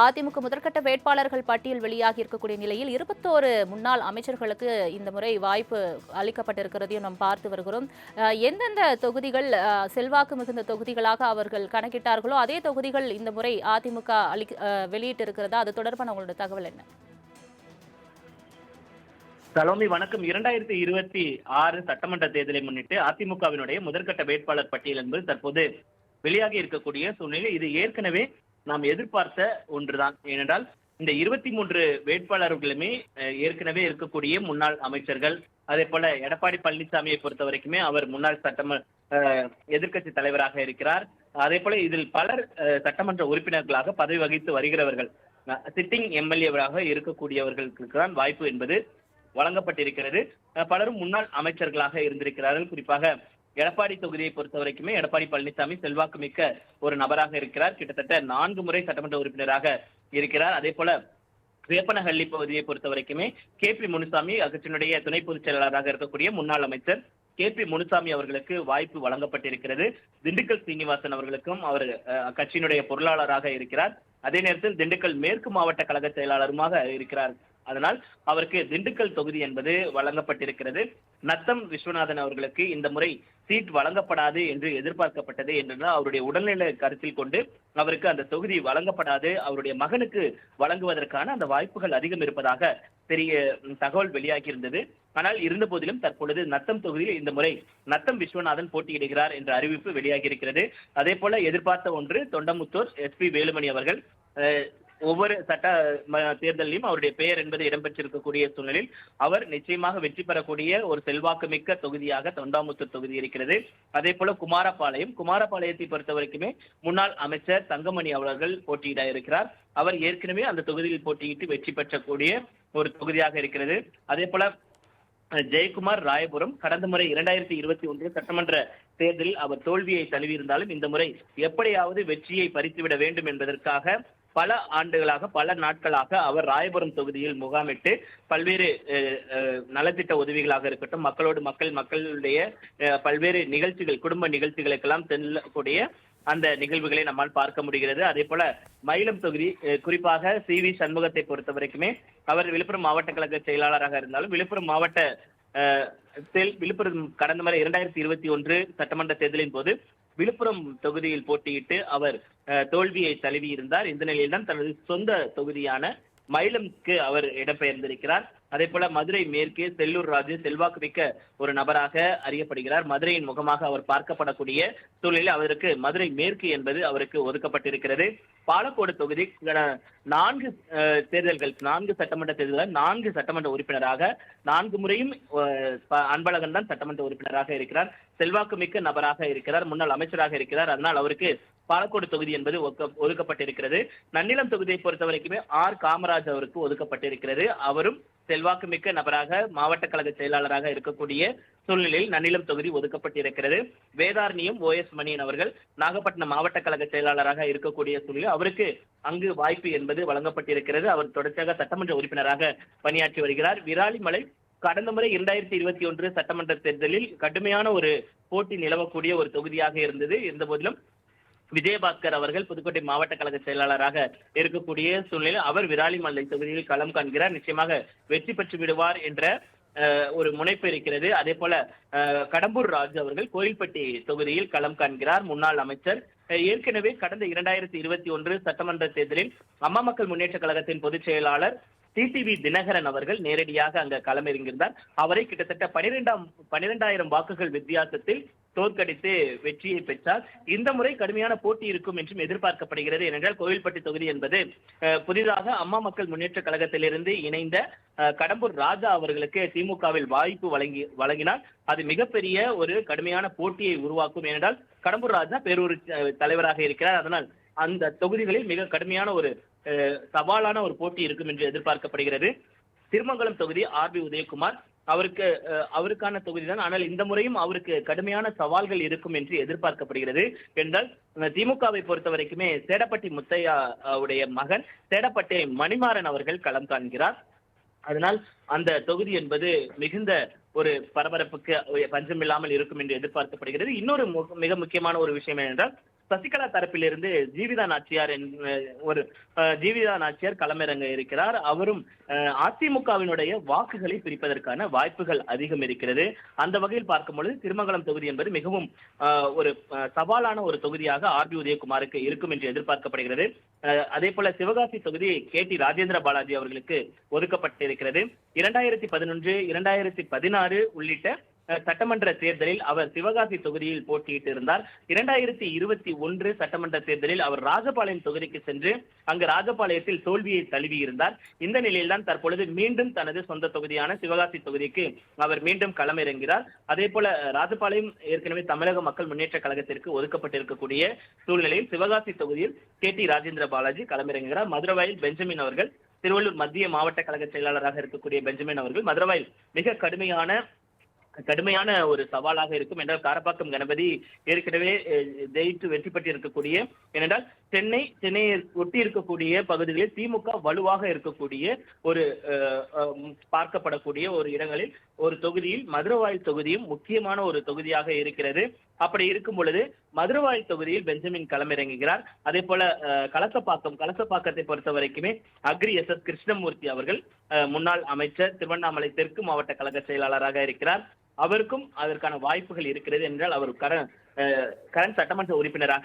அதிமுக முதற்கட்ட வேட்பாளர்கள் பட்டியல் வெளியாகி இருக்கக்கூடிய நிலையில் 21 முன்னாள் அமைச்சர்களுக்கு இந்த முறை வாய்ப்பு அளிக்கப்பட்டிருக்கிறதையும் நாம் பார்த்து வருகிறோம். எந்தெந்த தொகுதிகள் செல்வாக்கு மிகுந்த தொகுதிகளாக அவர்கள் கணக்கிட்டார்களோ அதே தொகுதிகள் இந்த முறை அதிமுக வெளியிட்டு இருக்கிறதா? அது தொடர்பான உங்களோட தகவல் என்ன? சலோமி வணக்கம். 2026 சட்டமன்ற தேர்தலை முன்னிட்டு அதிமுகவினுடைய முதற்கட்ட வேட்பாளர் பட்டியல் என்பது தற்போது வெளியாகி இருக்கக்கூடிய சூழ்நிலை. இது ஏற்கனவே நாம் எதிர்பார்த்த ஒன்றுதான். ஏனென்றால் இந்த 23 வேட்பாளர்களுமே ஏற்கனவே இருக்கக்கூடிய முன்னாள் அமைச்சர்கள். அதே போல எடப்பாடி பழனிசாமியை பொறுத்த வரைக்குமே அவர் முன்னாள் எதிர்க்கட்சி தலைவராக இருக்கிறார். அதே போல இதில் பலர் சட்டமன்ற உறுப்பினர்களாக பதவி வகித்து வருகிறவர்கள். சிட்டிங் எம்எல்ஏவாக இருக்கக்கூடியவர்களுக்கு தான் வாய்ப்பு என்பது வழங்கப்பட்டிருக்கிறது. பலரும் முன்னாள் அமைச்சர்களாக இருந்திருக்கிறார்கள். குறிப்பாக எடப்பாடி தொகுதியை பொறுத்த வரைக்குமே எடப்பாடி பழனிசாமி செல்வாக்கு மிக்க ஒரு நபராக இருக்கிறார். கிட்டத்தட்ட 4 முறை சட்டமன்ற உறுப்பினராக இருக்கிறார். அதே போல வேப்பனஹள்ளி பகுதியை பொறுத்த வரைக்குமே பி முனுசாமி அக்கட்சியினுடைய துணை பொதுச் செயலாளராக இருக்கக்கூடிய முன்னாள் அமைச்சர் பி முனுசாமி அவர்களுக்கு வாய்ப்பு வழங்கப்பட்டிருக்கிறது. திண்டுக்கல் சீனிவாசன் அவர்களுக்கும் அவர் கட்சியினுடைய பொருளாளராக இருக்கிறார். அதே நேரத்தில் திண்டுக்கல் மேற்கு மாவட்ட கழக செயலாளருமாக இருக்கிறார். அதனால் அவருக்கு திண்டுக்கல் தொகுதி என்பது வழங்கப்பட்டிருக்கிறது. நத்தம் விஸ்வநாதன் அவர்களுக்கு இந்த முறை சீட் வழங்கப்படாது என்று எதிர்பார்க்கப்பட்டது என்றால் அவருடைய உடல்நிலை கருத்தில் கொண்டு அவருக்கு அந்த தொகுதி வழங்கப்படாது, அவருடைய மகனுக்கு வழங்குவதற்கான அந்த வாய்ப்புகள் அதிகம் இருப்பதாக பெரிய தகவல் வெளியாகி இருந்தது. ஆனால் இருந்த போதிலும் தற்பொழுது நத்தம் தொகுதியில் இந்த முறை நத்தம் விஸ்வநாதன் போட்டியிடுகிறார் என்ற அறிவிப்பு வெளியாகி இருக்கிறது. அதே போல எதிர்பார்த்த ஒன்று தொண்டமுத்தூர் SP வேலுமணி அவர்கள் ஒவ்வொரு சட்ட தேர்தலிலும் அவருடைய பெயர் என்பது இடம்பெற்றிருக்கக்கூடிய சூழ்நிலையில் அவர் நிச்சயமாக வெற்றி பெறக்கூடிய ஒரு செல்வாக்கு மிக்க தொகுதியாக தொண்டாமுத்தூர் தொகுதி இருக்கிறது. அதே போல குமாரபாளையத்தை பொறுத்த வரைக்குமே முன்னாள் அமைச்சர் தங்கமணி அவர்கள் போட்டியிட இருக்கிறார். அவர் ஏற்கனவே அந்த தொகுதியில் போட்டியிட்டு வெற்றி பெற்றக்கூடிய ஒரு தொகுதியாக இருக்கிறது. அதே போல ஜெயக்குமார் ராயபுரம் கடந்த முறை 2021 சட்டமன்ற தேர்தலில் அவர் தோல்வியை தழுவியிருந்தாலும் இந்த முறை எப்படியாவது வெற்றியை பறித்துவிட வேண்டும் என்பதற்காக பல ஆண்டுகளாக பல நாட்களாக அவர் ராயபுரம் தொகுதியில் முகாமிட்டு பல்வேறு நலத்திட்ட உதவிகளாக இருக்கட்டும், மக்களுடைய பல்வேறு நிகழ்ச்சிகள், குடும்ப நிகழ்ச்சிகளுக்கெல்லாம் செல்லக்கூடிய அந்த நிகழ்வுகளை நம்மால் பார்க்க முடிகிறது. அதே போல மயிலம் தொகுதி குறிப்பாக CV சண்முகத்தை பொறுத்த வரைக்குமே அவர் விழுப்புரம் மாவட்ட கழக செயலாளராக இருந்தாலும் விழுப்புரம் கடந்த முறை 2021 சட்டமன்ற தேர்தலின் போது விழுப்புரம் தொகுதியில் போட்டியிட்டு அவர் தோல்வியை தழுவி இருந்தார். இந்த நிலையில்தான் தனது சொந்த தொகுதியான மயிலம்க்கு அவர் இடம்பெயர்ந்திருக்கிறார். அதே போல மதுரை மேற்கே செல்லூர் ராஜு செல்வாக்கு மிக்க ஒரு நபராக அறியப்படுகிறார். மதுரையின் முகமாக அவர் பார்க்கப்படக்கூடிய சூழ்நிலையில் அவருக்கு மதுரை மேற்கு என்பது அவருக்கு ஒதுக்கப்பட்டிருக்கிறது. பாலக்கோடு தொகுதி 4 சட்டமன்ற தேர்தல்கள் 4 சட்டமன்ற உறுப்பினராக 4 முறையும் அன்பழகன் தான் சட்டமன்ற உறுப்பினராக இருக்கிறார். செல்வாக்கு மிக்க நபராக இருக்கிறார், முன்னாள் அமைச்சராக இருக்கிறார். அதனால் அவருக்கு பாலக்கோடு தொகுதி என்பது ஒதுக்கப்பட்டிருக்கிறது. நன்னிலம் தொகுதியை பொறுத்த வரைக்குமே காமராஜ் அவருக்கு ஒதுக்கப்பட்டிருக்கிறது. அவரும் செல்வாக்கு மிக்க நபராக மாவட்ட கழக செயலாளராக இருக்கக்கூடிய சூழ்நிலையில் நன்னிலம் தொகுதி ஒதுக்கப்பட்டிருக்கிறது. வேதாரண்யம் OS மணியன் அவர்கள் நாகப்பட்டினம் மாவட்ட கழக செயலாளராக இருக்கக்கூடிய சூழ்நிலையில் அவருக்கு அங்கு வாய்ப்பு என்பது வழங்கப்பட்டிருக்கிறது. அவர் தொடர்ச்சியாக சட்டமன்ற உறுப்பினராக பணியாற்றி வருகிறார். விராலிமலை கடந்த முறை 2021 சட்டமன்ற தேர்தலில் கடுமையான ஒரு போட்டி நிலவக்கூடிய ஒரு தொகுதியாக இருந்தது. இருந்த போதிலும் விஜயபாஸ்கர் அவர்கள் புதுக்கோட்டை மாவட்ட கழக செயலாளராக இருக்கக்கூடிய சூழ்நிலையில் அவர் விராலிமலை தொகுதியில் களம் காண்கிறார். நிச்சயமாக வெற்றி பெற்று விடுவார் என்ற ஒரு முனைப்பு இருக்கிறது. அதே போல கடம்பூர் ராஜு அவர்கள் கோயில்பட்டி தொகுதியில் களம் காண்கிறார், முன்னாள் அமைச்சர். ஏற்கனவே கடந்த 2021 சட்டமன்ற தேர்தலில் அம்மா மக்கள் முன்னேற்ற கழகத்தின் பொதுச் செயலாளர் TTV தினகரன் அவர்கள் நேரடியாக அங்க களமிறங்கியிருந்தார். அவரை கிட்டத்தட்ட 12,000 வாக்குகள் வித்தியாசத்தில் தோற்கடித்து வெற்றியை பெற்றார். இந்த முறை கடுமையான போட்டி இருக்கும் என்றும் எதிர்பார்க்கப்படுகிறது. ஏனென்றால் கோவில்பட்டி தொகுதி என்பது புதிதாக அம்மா மக்கள் முன்னேற்ற கழகத்திலிருந்து இணைந்த கடம்பூர் ராஜா அவர்களுக்கு திமுகவில் வாய்ப்பு வழங்கினால் அது மிகப்பெரிய ஒரு கடுமையான போட்டியை உருவாக்கும். ஏனென்றால் கடம்பூர் ராஜா பேரூர் தலைவராக இருக்கிறார். அதனால் அந்த தொகுதிகளில் மிக கடுமையான ஒரு சவாலான ஒரு போட்டி இருக்கும் என்று எதிர்பார்க்கப்படுகிறது. திருமங்கலம் தொகுதி RB உதயகுமார் அவருக்கான தொகுதி தான். ஆனால் இந்த முறையும் அவருக்கு கடுமையான சவால்கள் இருக்கும் என்று எதிர்பார்க்கப்படுகிறது. என்றால் திமுகவை பொறுத்த வரைக்குமே சேடப்பட்டி முத்தையா உடைய மகன் சேடப்பட்டி மணிமாறன் அவர்கள் களம் காண்கிறார். அதனால் அந்த தொகுதி என்பது மிகுந்த ஒரு பரபரப்புக்கு பஞ்சமில்லாமல் இருக்கும் என்று எதிர்பார்க்கப்படுகிறது. இன்னொரு மிக முக்கியமான ஒரு விஷயம் என்னென்றால் சசிகலா தரப்பிலிருந்து ஜீவிதா நாச்சியார் ஒரு ஜீவிதா நாச்சியார் களமிறங்க இருக்கிறார். அவரும் அதிமுகவினுடைய வாக்குகளை பிரிப்பதற்கான வாய்ப்புகள் அதிகம் இருக்கிறது. அந்த வகையில் பார்க்கும் பொழுது திருமங்கலம் தொகுதி என்பது மிகவும் ஒரு சவாலான ஒரு தொகுதியாக ஆர்பி உதயகுமாருக்கு இருக்கும் என்று எதிர்பார்க்கப்படுகிறது. அதே போல சிவகாசி தொகுதி KT ராஜேந்திர பாலாஜி அவர்களுக்கு ஒதுக்கப்பட்டிருக்கிறது. 2011, 2016 உள்ளிட்ட சட்டமன்ற தேர்தலில் அவர் சிவகாசி தொகுதியில் போட்டியிட்டு இருந்தார். 2021 சட்டமன்ற தேர்தலில் அவர் ராஜபாளையம் தொகுதிக்கு சென்று அங்கு ராஜபாளையத்தில் தோல்வியை தழுவி இருந்தார். இந்த நிலையில்தான் தற்பொழுது மீண்டும் தனது சொந்த தொகுதியான சிவகாசி தொகுதிக்கு அவர் மீண்டும் களமிறங்கிறார். அதே போல ராஜபாளையம் ஏற்கனவே தமிழக மக்கள் முன்னேற்ற கழகத்திற்கு ஒதுக்கப்பட்டிருக்கக்கூடிய சூழ்நிலையில் சிவகாசி தொகுதியில் KT ராஜேந்திர பாலாஜி களமிறங்குகிறார். மதுரவாயில் பெஞ்சமின் அவர்கள், திருவள்ளூர் மத்திய மாவட்ட கழக செயலாளராக இருக்கக்கூடிய பெஞ்சமின் அவர்கள் மதுரவாயில் மிக கடுமையான ஒரு சவாலாக இருக்கும். என்றால் காரப்பாக்கம் கணபதி ஏற்கனவே ஜெயித்து வெற்றி பெற்று இருக்கக்கூடிய, ஏனென்றால் சென்னையை ஒட்டி இருக்கக்கூடிய பகுதிகளில் திமுக வலுவாக இருக்கக்கூடிய ஒரு பார்க்கப்படக்கூடிய ஒரு இடங்களில் ஒரு தொகுதியில் மதுரவாயில் தொகுதியும் முக்கியமான ஒரு தொகுதியாக இருக்கிறது. அப்படி இருக்கும் பொழுது மதுரவாயில் தொகுதியில் பெஞ்சமின் களமிறங்குகிறார். அதே போல கலசப்பாக்கத்தை பொறுத்த வரைக்குமே அக்ரி SS கிருஷ்ணமூர்த்தி அவர்கள் முன்னாள் அமைச்சர், திருவண்ணாமலை தெற்கு மாவட்ட கழக செயலாளராக இருக்கிறார். அவருக்கும் அதற்கான வாய்ப்புகள் இருக்கிறது என்றால் அவர் கரண் சட்டமன்ற உறுப்பினராக